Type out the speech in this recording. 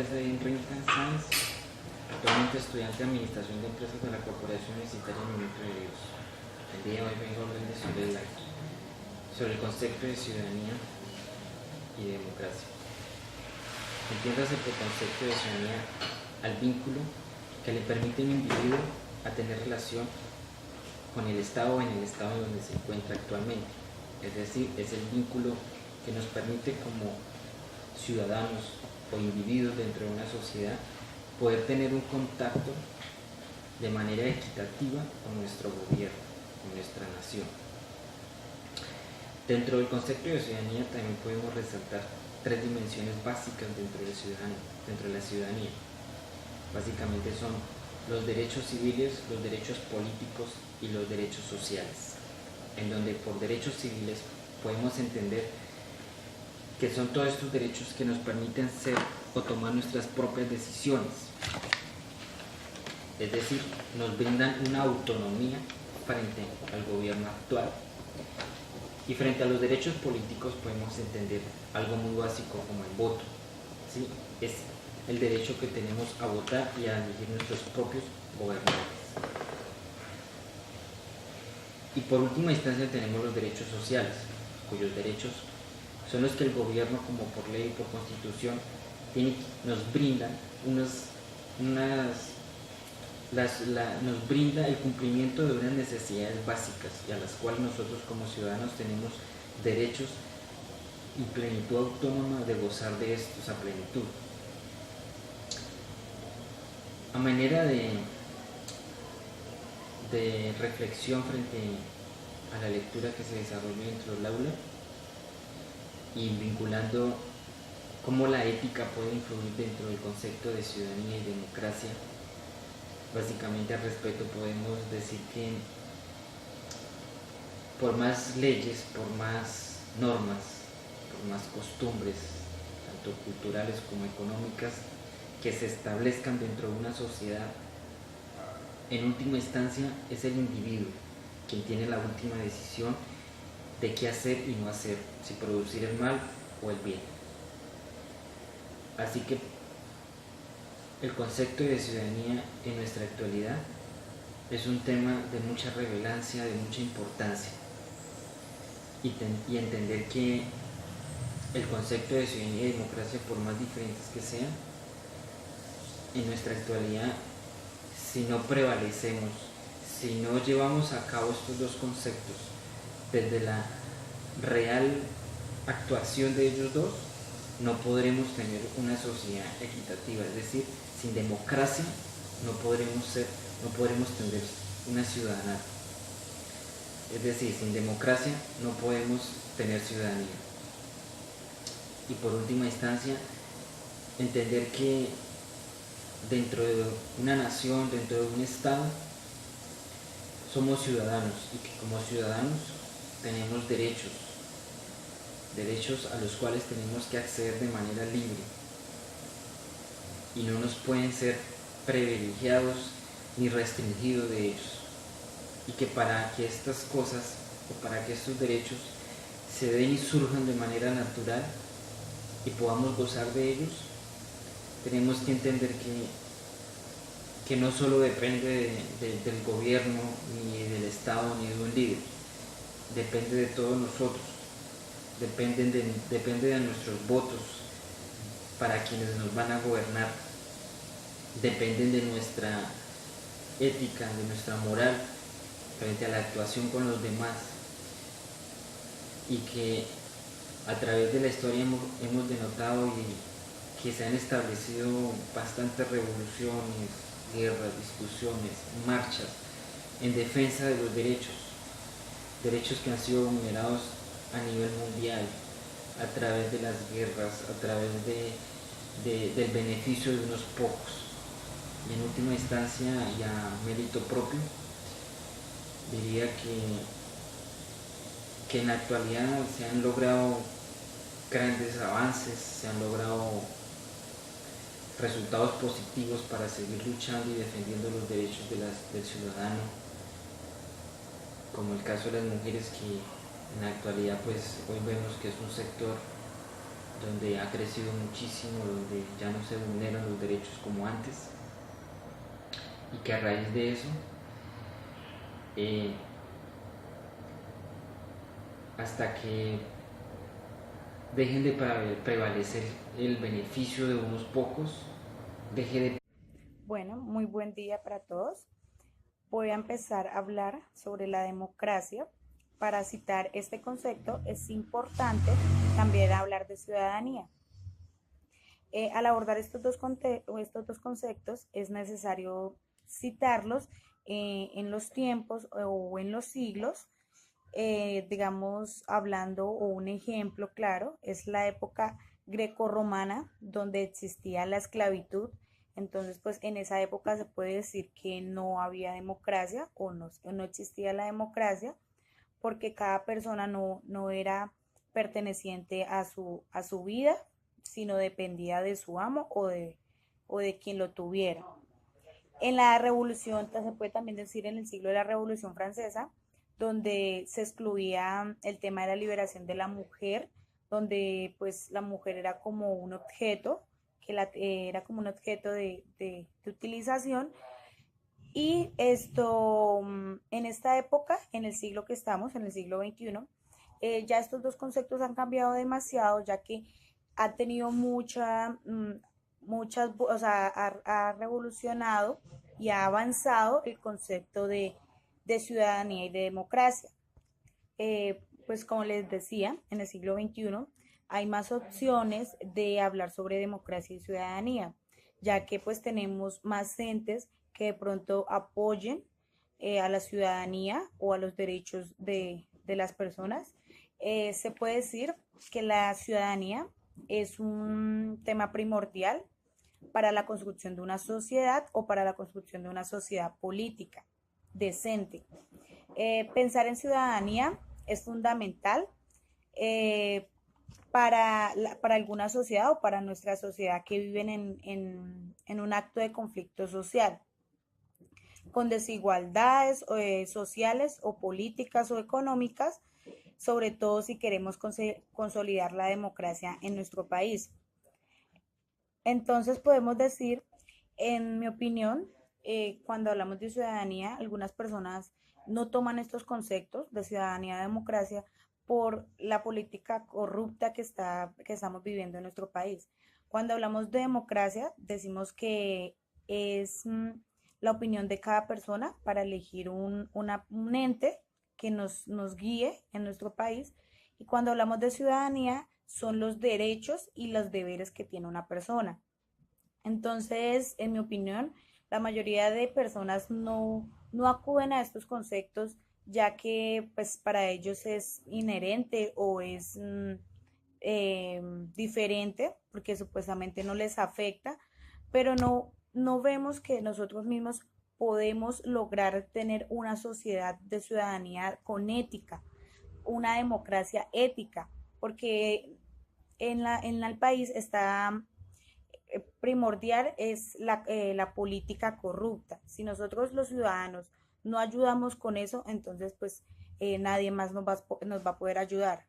es Enrique Sáenz, actualmente estudiante de Administración de Empresas de la Corporación Universitaria Minuto de Dios. El día de hoy vengo a hablarles sobre el concepto de ciudadanía y democracia. Entiéndase por concepto de ciudadanía al vínculo que le permite a un individuo a tener relación con el Estado o en el Estado en donde se encuentra actualmente. Es decir, es el vínculo que nos permite como ciudadanos o individuos dentro de una sociedad poder tener un contacto de manera equitativa con nuestro gobierno, con nuestra nación. Dentro del concepto de ciudadanía también podemos resaltar tres dimensiones básicas dentro de la ciudadanía. Básicamente son los derechos civiles, los derechos políticos y los derechos sociales, en donde por derechos civiles podemos entender que son todos estos derechos que nos permiten ser o tomar nuestras propias decisiones, es decir, nos brindan una autonomía frente al gobierno actual. Y frente a los derechos políticos podemos entender algo muy básico como el voto, ¿sí? Es el derecho que tenemos a votar y a elegir nuestros propios gobernantes. Y por última instancia tenemos los derechos sociales, cuyos derechos son los que el gobierno, como por ley y por constitución, nos brinda nos brinda el cumplimiento de unas necesidades básicas y a las cuales nosotros como ciudadanos tenemos derechos y plenitud autónoma de gozar de estos a plenitud. A manera de reflexión frente a la lectura que se desarrolló dentro del aula y vinculando cómo la ética puede influir dentro del concepto de ciudadanía y democracia, básicamente al respecto podemos decir que por más leyes, por más normas, por más costumbres, tanto culturales como económicas, que se establezcan dentro de una sociedad, en última instancia es el individuo quien tiene la última decisión de qué hacer y no hacer, si producir el mal o el bien. Así que el concepto de ciudadanía en nuestra actualidad es un tema de mucha relevancia, de mucha importancia, y entender que el concepto de ciudadanía y democracia, por más diferentes que sean, en nuestra actualidad, si no prevalecemos, si no llevamos a cabo estos dos conceptos desde la real actuación de ellos dos, no podremos tener una sociedad equitativa. Es decir, sin democracia no podremos tener una ciudadanía. Es decir, sin democracia no podemos tener ciudadanía. Y por última instancia, entender que dentro de una nación, dentro de un estado, somos ciudadanos y que como ciudadanos tenemos derechos a los cuales tenemos que acceder de manera libre y no nos pueden ser privilegiados ni restringidos de ellos, y que para que estas cosas o para que estos derechos se den y surjan de manera natural y podamos gozar de ellos, tenemos que entender que no solo depende del gobierno, ni del Estado, ni de un líder, depende de todos nosotros, depende de nuestros votos para quienes nos van a gobernar, dependen de nuestra ética, de nuestra moral frente a la actuación con los demás, y que a través de la historia hemos denotado y que se han establecido bastantes revoluciones, guerras, discusiones, marchas en defensa de los derechos que han sido vulnerados a nivel mundial a través de las guerras, a través del beneficio de unos pocos. Y en última instancia, y a mérito propio, diría que en la actualidad se han logrado grandes avances, se han logrado resultados positivos para seguir luchando y defendiendo los derechos del ciudadano, como el caso de las mujeres, que en la actualidad pues hoy vemos que es un sector donde ha crecido muchísimo, donde ya no se vulneran los derechos como antes, y que a raíz de eso, eh, hasta que dejen de prevalecer el beneficio de unos pocos, deje de... Bueno, muy buen día para todos. Voy a empezar a hablar sobre la democracia. Para citar este concepto es importante también hablar de ciudadanía. Al abordar estos dos conceptos es necesario citarlos en los tiempos o en los siglos. Digamos, hablando o un ejemplo claro, es la época grecorromana donde existía la esclavitud. Entonces, pues en esa época se puede decir que no había democracia o no existía la democracia porque cada persona no era perteneciente a su vida, sino dependía de su amo o de quien lo tuviera. En la revolución, se puede también decir en el siglo de la Revolución Francesa, donde se excluía el tema de la liberación de la mujer, donde pues la mujer era como un objeto, era como un objeto de utilización. Y esto, en esta época, en el siglo que estamos, en el siglo XXI, ya estos dos conceptos han cambiado demasiado, ya que ha tenido o sea, ha revolucionado y ha avanzado el concepto de ciudadanía y de democracia. Pues como les decía, en el siglo XXI hay más opciones de hablar sobre democracia y ciudadanía, ya que pues tenemos más entes que de pronto apoyen a la ciudadanía o a los derechos de las personas. Se puede decir que la ciudadanía es un tema primordial para la construcción de una sociedad o para la construcción de una sociedad política decente. Pensar en ciudadanía es fundamental eh, para alguna sociedad o para nuestra sociedad que viven en un acto de conflicto social, con desigualdades sociales o políticas o económicas, sobre todo si queremos consolidar la democracia en nuestro país. Entonces podemos decir, en mi opinión, cuando hablamos de ciudadanía, algunas personas no toman estos conceptos de ciudadanía y democracia por la política corrupta que estamos viviendo en nuestro país. Cuando hablamos de democracia, decimos que es la opinión de cada persona para elegir un ente que nos guíe en nuestro país. Y cuando hablamos de ciudadanía, son los derechos y los deberes que tiene una persona. Entonces, en mi opinión, la mayoría de personas no acuden a estos conceptos ya que pues para ellos es inherente o es eh, diferente porque supuestamente no les afecta, pero no vemos que nosotros mismos podemos lograr tener una sociedad de ciudadanía con ética, una democracia ética, porque en el país está primordial es la política corrupta. Si nosotros los ciudadanos no ayudamos con eso, entonces pues nadie más nos va a poder ayudar.